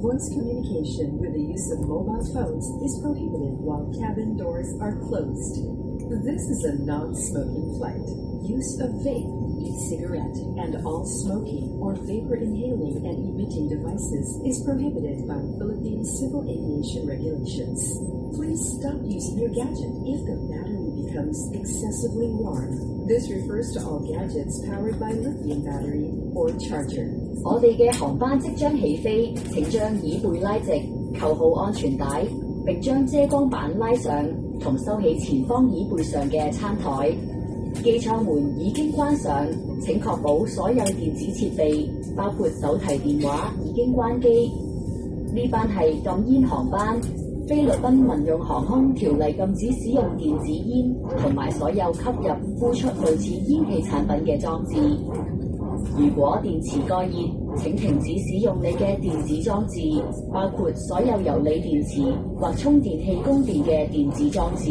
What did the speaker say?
voice communication with the use of mobile phones is prohibited while cabin doors are closed. This is a non-smoking flight. Use of vape, e-cigarette, and all smoking or vapor inhaling and emitting devices is prohibited by Philippine Civil Aviation regulations. Please stop using your gadget if the battery becomes excessively warm. This refers to all gadgets powered by lithium battery or charger. 我哋嘅航班即將起飛，請將椅背拉直，扣好安全帶，並將遮光板拉上，同收起前方椅背上嘅餐台。機艙門已經關上，請確保所有電子設備，包括手提電話，已經關機。呢班係禁煙航班。菲律賓民用航空條例禁止使用電子煙同埋所有吸入、呼出類似煙氣產品嘅裝置。如果電池過熱，請停止使用你嘅電子裝置，包括所有由鋰電池或充電器供電嘅電子裝置。